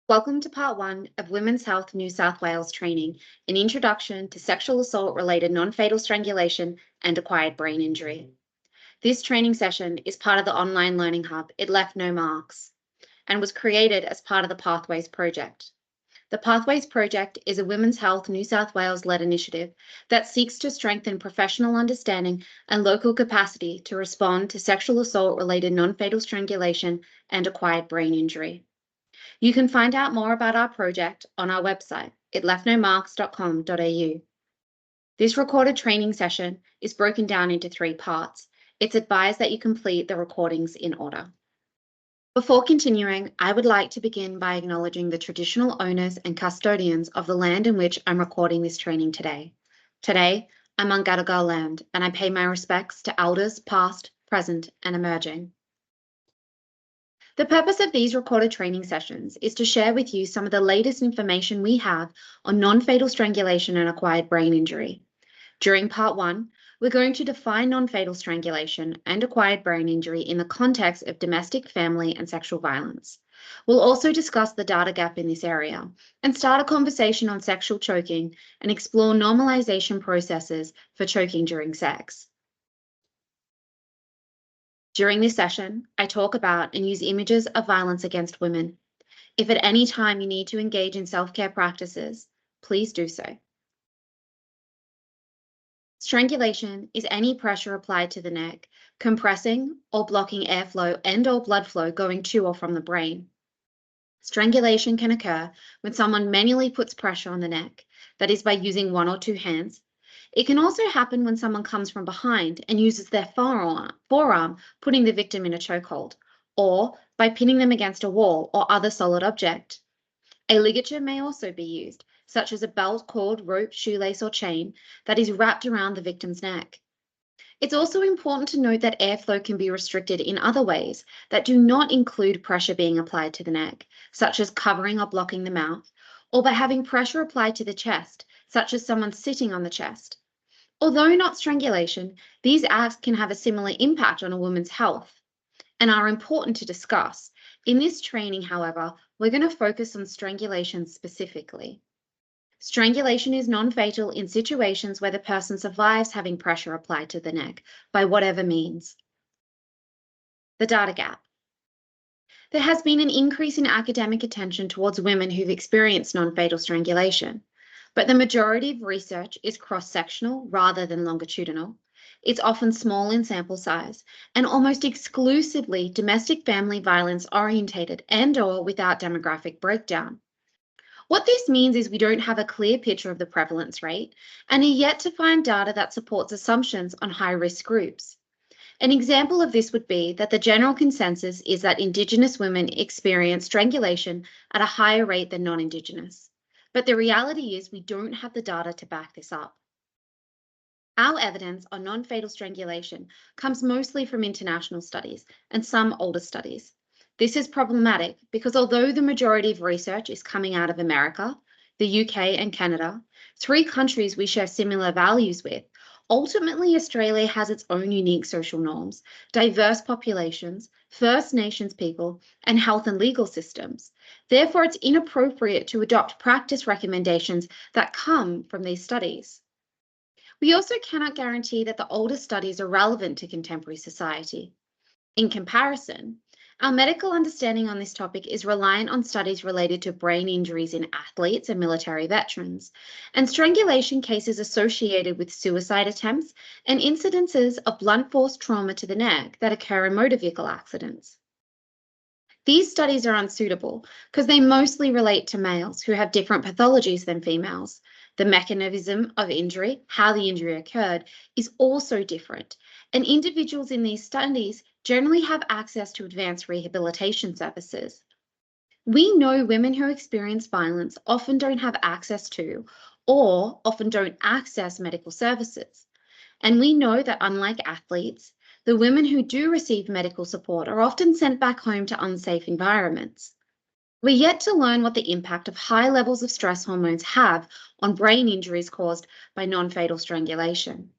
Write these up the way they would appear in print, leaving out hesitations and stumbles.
Welcome to part one of Women's Health New South Wales training, an introduction to sexual assault related non-fatal strangulation and acquired brain injury. This training session is part of the online learning hub It Left No Marks and was created as part of the Pathways project. The Pathways project is a Women's Health New South Wales led initiative that seeks to strengthen professional understanding and local capacity to respond to sexual assault related non-fatal strangulation and acquired brain injury. You can find out more about our project on our website, itleftnomarks.com.au. This recorded training session is broken down into 3 parts. It's advised that you complete the recordings in order. Before continuing, I would like to begin by acknowledging the traditional owners and custodians of the land in which I'm recording this training today. Today, I'm on Gadigal land, and I pay my respects to elders past, present, and emerging. The purpose of these recorded training sessions is to share with you some of the latest information we have on non-fatal strangulation and acquired brain injury. During part one, we're going to define non-fatal strangulation and acquired brain injury in the context of domestic, family, and sexual violence. We'll also discuss the data gap in this area and start a conversation on sexual choking and explore normalization processes for choking during sex. During this session, I talk about and use images of violence against women. If at any time you need to engage in self-care practices, please do so. Strangulation is any pressure applied to the neck, compressing or blocking airflow and/or blood flow going to or from the brain. Strangulation can occur when someone manually puts pressure on the neck, that is by using 1 or 2 hands. It can also happen when someone comes from behind and uses their forearm, putting the victim in a chokehold, or by pinning them against a wall or other solid object. A ligature may also be used, such as a belt, cord, rope, shoelace, or chain that is wrapped around the victim's neck. It's also important to note that airflow can be restricted in other ways that do not include pressure being applied to the neck, such as covering or blocking the mouth, or by having pressure applied to the chest, such as someone sitting on the chest. Although not strangulation, these acts can have a similar impact on a woman's health and are important to discuss. In this training, however, we're going to focus on strangulation specifically. Strangulation is non-fatal in situations where the person survives having pressure applied to the neck by whatever means. The data gap. There has been an increase in academic attention towards women who've experienced non-fatal strangulation, but the majority of research is cross-sectional rather than longitudinal. It's often small in sample size and almost exclusively domestic family violence orientated and/or without demographic breakdown. What this means is we don't have a clear picture of the prevalence rate and are yet to find data that supports assumptions on high-risk groups. An example of this would be that the general consensus is that Indigenous women experience strangulation at a higher rate than non-Indigenous. But the reality is we don't have the data to back this up. Our evidence on non-fatal strangulation comes mostly from international studies and some older studies. This is problematic because although the majority of research is coming out of America, the UK and Canada, 3 countries we share similar values with, ultimately Australia has its own unique social norms, diverse populations, First Nations people, and health and legal systems. Therefore, it's inappropriate to adopt practice recommendations that come from these studies. We also cannot guarantee that the older studies are relevant to contemporary society. In comparison, our medical understanding on this topic is reliant on studies related to brain injuries in athletes and military veterans, and strangulation cases associated with suicide attempts and incidences of blunt force trauma to the neck that occur in motor vehicle accidents. These studies are unsuitable because they mostly relate to males who have different pathologies than females. The mechanism of injury, how the injury occurred, is also different, and individuals in these studies generally have access to advanced rehabilitation services. We know women who experience violence often don't have access to or often don't access medical services. And we know that unlike athletes, the women who do receive medical support are often sent back home to unsafe environments. We're yet to learn what the impact of high levels of stress hormones have on brain injuries caused by non-fatal strangulation.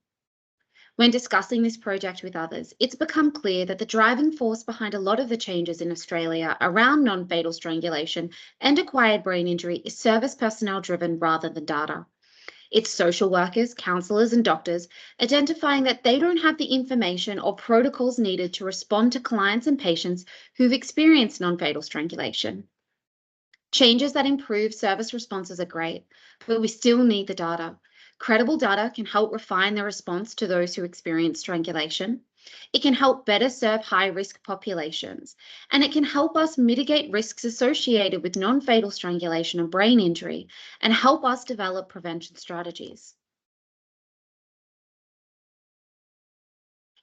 When discussing this project with others, it's become clear that the driving force behind a lot of the changes in Australia around non-fatal strangulation and acquired brain injury is service personnel driven rather than data. It's social workers, counsellors, and doctors identifying that they don't have the information or protocols needed to respond to clients and patients who've experienced non-fatal strangulation. Changes that improve service responses are great, but we still need the data. Credible data can help refine the response to those who experience strangulation. It can help better serve high-risk populations, and it can help us mitigate risks associated with non-fatal strangulation and brain injury, and help us develop prevention strategies.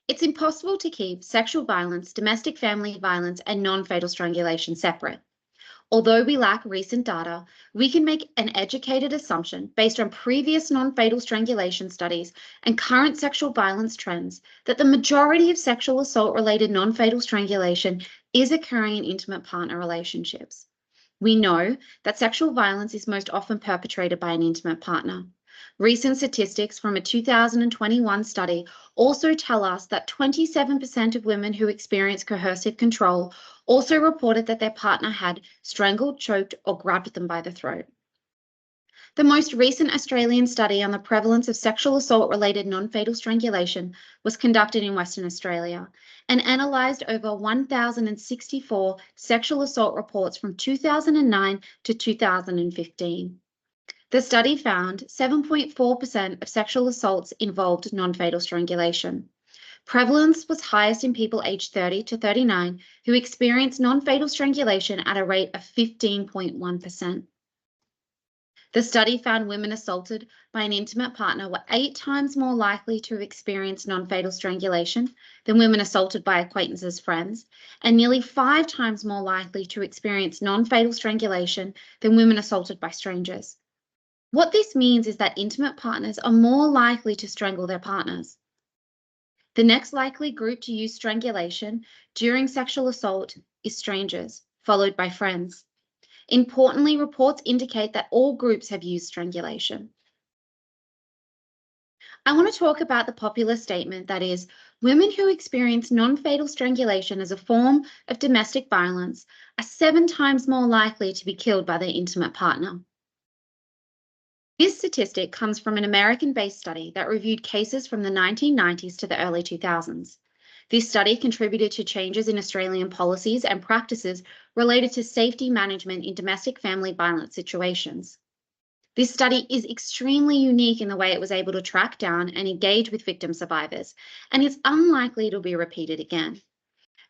It's impossible to keep sexual violence, domestic family violence, and non-fatal strangulation separate. Although we lack recent data, we can make an educated assumption based on previous non-fatal strangulation studies and current sexual violence trends that the majority of sexual assault-related non-fatal strangulation is occurring in intimate partner relationships. We know that sexual violence is most often perpetrated by an intimate partner. Recent statistics from a 2021 study also tell us that 27% of women who experience coercive control also reported that their partner had strangled, choked, or grabbed them by the throat. The most recent Australian study on the prevalence of sexual assault-related non-fatal strangulation was conducted in Western Australia and analysed over 1,064 sexual assault reports from 2009 to 2015. The study found 7.4% of sexual assaults involved non-fatal strangulation. Prevalence was highest in people aged 30 to 39 who experienced non-fatal strangulation at a rate of 15.1%. The study found women assaulted by an intimate partner were 8 times more likely to experience non-fatal strangulation than women assaulted by acquaintances, friends, and nearly 5 times more likely to experience non-fatal strangulation than women assaulted by strangers. What this means is that intimate partners are more likely to strangle their partners. The next likely group to use strangulation during sexual assault is strangers, followed by friends. Importantly, reports indicate that all groups have used strangulation. I want to talk about the popular statement that is, women who experience non-fatal strangulation as a form of domestic violence are 7 times more likely to be killed by their intimate partner. This statistic comes from an American-based study that reviewed cases from the 1990s to the early 2000s. This study contributed to changes in Australian policies and practices related to safety management in domestic family violence situations. This study is extremely unique in the way it was able to track down and engage with victim survivors, and it's unlikely to be repeated again.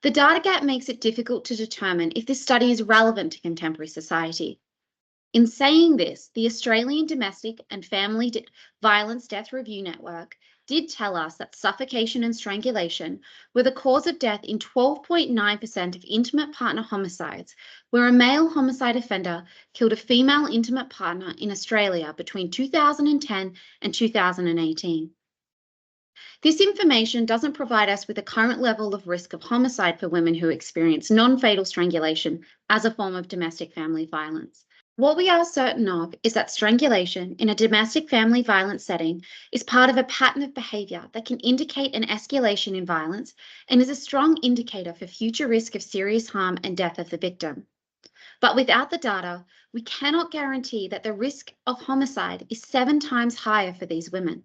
The data gap makes it difficult to determine if this study is relevant to contemporary society. In saying this, the Australian Domestic and Family Violence Death Review Network did tell us that suffocation and strangulation were the cause of death in 12.9% of intimate partner homicides, where a male homicide offender killed a female intimate partner in Australia between 2010 and 2018. This information doesn't provide us with the current level of risk of homicide for women who experience non-fatal strangulation as a form of domestic family violence. What we are certain of is that strangulation in a domestic family violence setting is part of a pattern of behaviour that can indicate an escalation in violence and is a strong indicator for future risk of serious harm and death of the victim. But without the data, we cannot guarantee that the risk of homicide is 7 times higher for these women.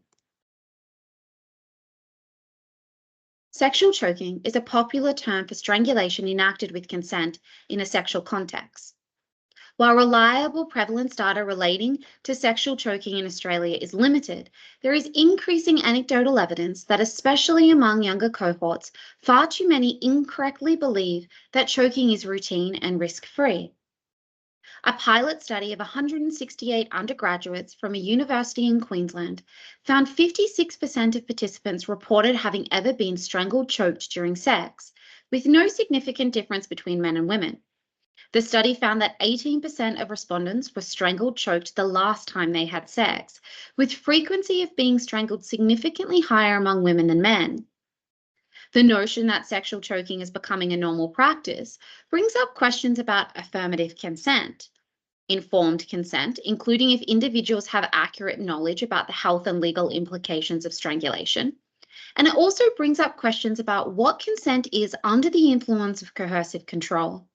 Sexual choking is a popular term for strangulation enacted with consent in a sexual context. While reliable prevalence data relating to sexual choking in Australia is limited, there is increasing anecdotal evidence that, especially among younger cohorts, far too many incorrectly believe that choking is routine and risk-free. A pilot study of 168 undergraduates from a university in Queensland found 56% of participants reported having ever been strangled, choked during sex, with no significant difference between men and women. The study found that 18% of respondents were strangled, choked the last time they had sex, with frequency of being strangled significantly higher among women than men. The notion that sexual choking is becoming a normal practice brings up questions about affirmative consent, informed consent, including if individuals have accurate knowledge about the health and legal implications of strangulation, And it also brings up questions about what consent is under the influence of coercive control.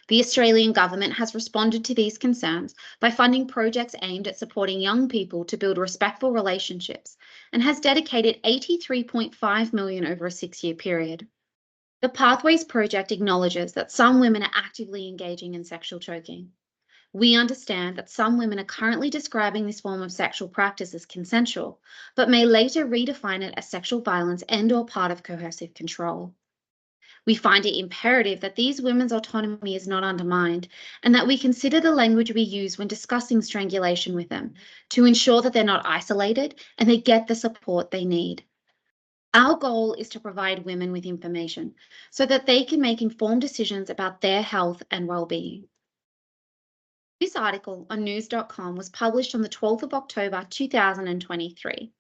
The Australian government has responded to these concerns by funding projects aimed at supporting young people to build respectful relationships and has dedicated $83.5 million over a 6-year period. The Pathways Project acknowledges that some women are actively engaging in sexual choking. We understand that some women are currently describing this form of sexual practice as consensual, but may later redefine it as sexual violence and/or part of coercive control. We find it imperative that these women's autonomy is not undermined and that we consider the language we use when discussing strangulation with them to ensure that they're not isolated and they get the support they need. Our goal is to provide women with information so that they can make informed decisions about their health and well-being. This article on news.com was published on the 12th of October 2023.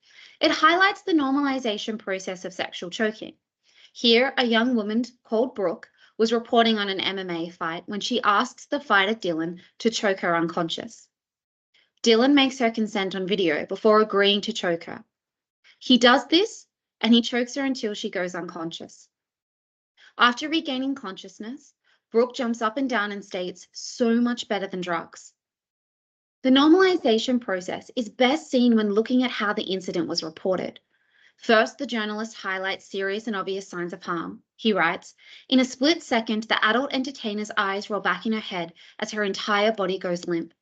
It highlights the normalisation process of sexual choking. Here, a young woman called Brooke was reporting on an MMA fight when she asks the fighter Dylan to choke her unconscious. Dylan makes her consent on video before agreeing to choke her. He does this and he chokes her until she goes unconscious. After regaining consciousness, Brooke jumps up and down and states, "So much better than drugs." The normalisation process is best seen when looking at how the incident was reported. First, the journalist highlights serious and obvious signs of harm. He writes, "In a split second, the adult entertainer's eyes roll back in her head as her entire body goes limp."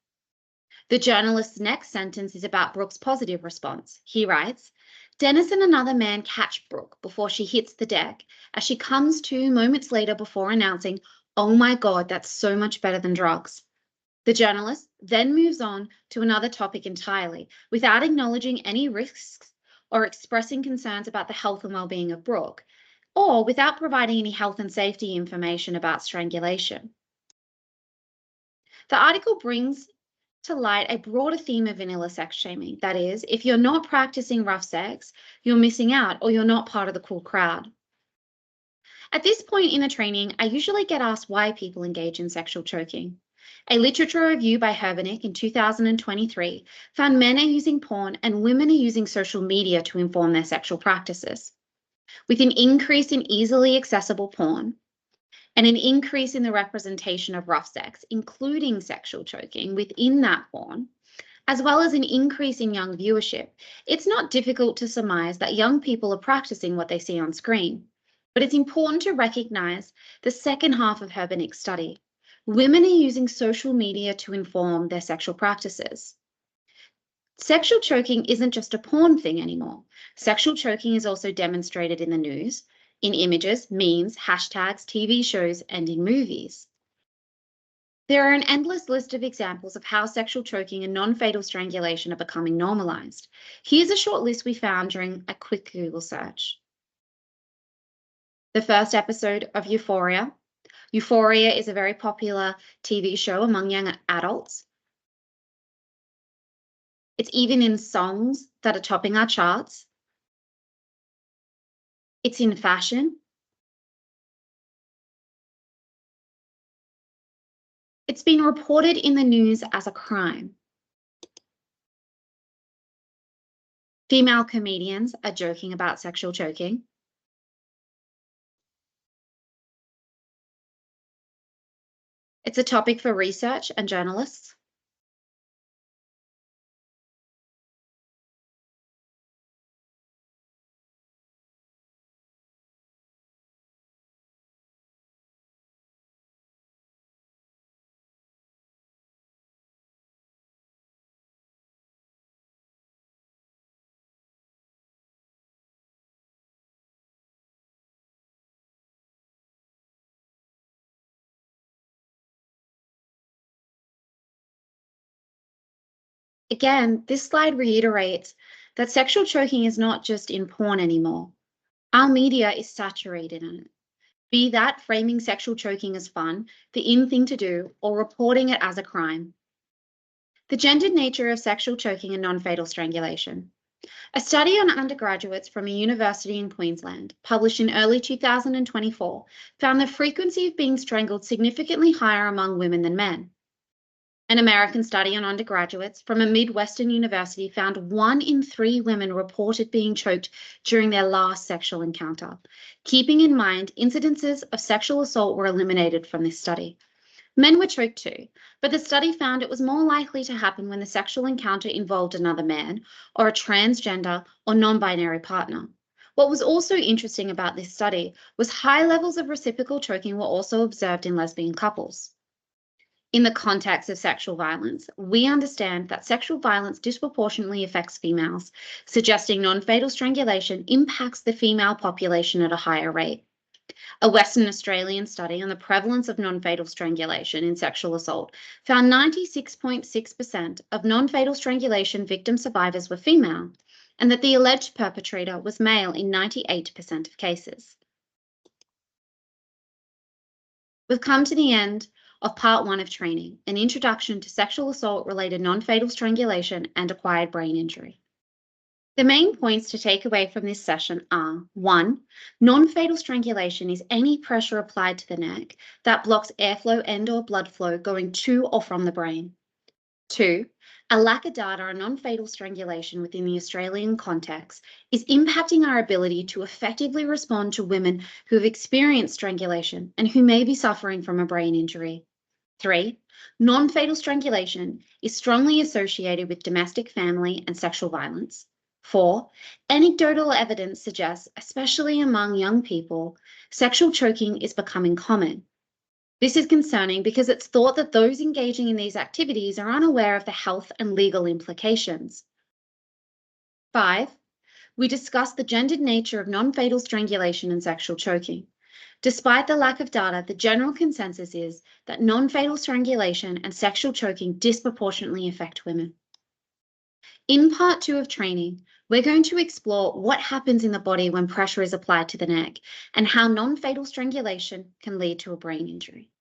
The journalist's next sentence is about Brooke's positive response. He writes, "Dennis and another man catch Brooke before she hits the deck as she comes to moments later before announcing, 'Oh my God, that's so much better than drugs.'" The journalist then moves on to another topic entirely without acknowledging any risks or expressing concerns about the health and well-being of Brooke, or without providing any health and safety information about strangulation. The article brings to light a broader theme of vanilla sex shaming. That is, if you're not practicing rough sex, you're missing out or you're not part of the cool crowd. At this point in the training, I usually get asked why people engage in sexual choking. A literature review by Herbenick in 2023 found men are using porn and women are using social media to inform their sexual practices. With an increase in easily accessible porn and an increase in the representation of rough sex, including sexual choking within that porn, as well as an increase in young viewership, it's not difficult to surmise that young people are practicing what they see on screen. But it's important to recognise the second half of Herbenick's study. Women are using social media to inform their sexual practices. Sexual choking isn't just a porn thing anymore. Sexual choking is also demonstrated in the news, in images, memes, hashtags, TV shows, and in movies. There are an endless list of examples of how sexual choking and non-fatal strangulation are becoming normalised. Here's a short list we found during a quick Google search. The first episode of Euphoria. Euphoria is a very popular TV show among young adults. It's even in songs that are topping our charts. It's in fashion. It's been reported in the news as a crime. Female comedians are joking about sexual choking. It's a topic for research and journalists. Again, this slide reiterates that sexual choking is not just in porn anymore. Our media is saturated in it. Be that framing sexual choking as fun, the in thing to do, or reporting it as a crime. The gendered nature of sexual choking and non-fatal strangulation. A study on undergraduates from a university in Queensland, published in early 2024, found the frequency of being strangled significantly higher among women than men. An American study on undergraduates from a Midwestern university found 1 in 3 women reported being choked during their last sexual encounter. Keeping in mind, incidences of sexual assault were eliminated from this study. Men were choked too, but the study found it was more likely to happen when the sexual encounter involved another man or a transgender or non-binary partner. What was also interesting about this study was high levels of reciprocal choking were also observed in lesbian couples. In the context of sexual violence, we understand that sexual violence disproportionately affects females, suggesting non-fatal strangulation impacts the female population at a higher rate. A Western Australian study on the prevalence of non-fatal strangulation in sexual assault found 96.6% of non-fatal strangulation victim survivors were female, and that the alleged perpetrator was male in 98% of cases. We've come to the end of part 1 of training, an introduction to sexual assault-related non-fatal strangulation and acquired brain injury. The main points to take away from this session are: 1, non-fatal strangulation is any pressure applied to the neck that blocks airflow and/or blood flow going to or from the brain. 2, a lack of data on non-fatal strangulation within the Australian context is impacting our ability to effectively respond to women who have experienced strangulation and who may be suffering from a brain injury. 3, non-fatal strangulation is strongly associated with domestic, family, and sexual violence. 4, anecdotal evidence suggests, especially among young people, sexual choking is becoming common. This is concerning because it's thought that those engaging in these activities are unaware of the health and legal implications. 5, we discussed the gendered nature of non-fatal strangulation and sexual choking. Despite the lack of data, the general consensus is that non-fatal strangulation and sexual choking disproportionately affect women. In part 2 of training, we're going to explore what happens in the body when pressure is applied to the neck and how non-fatal strangulation can lead to a brain injury.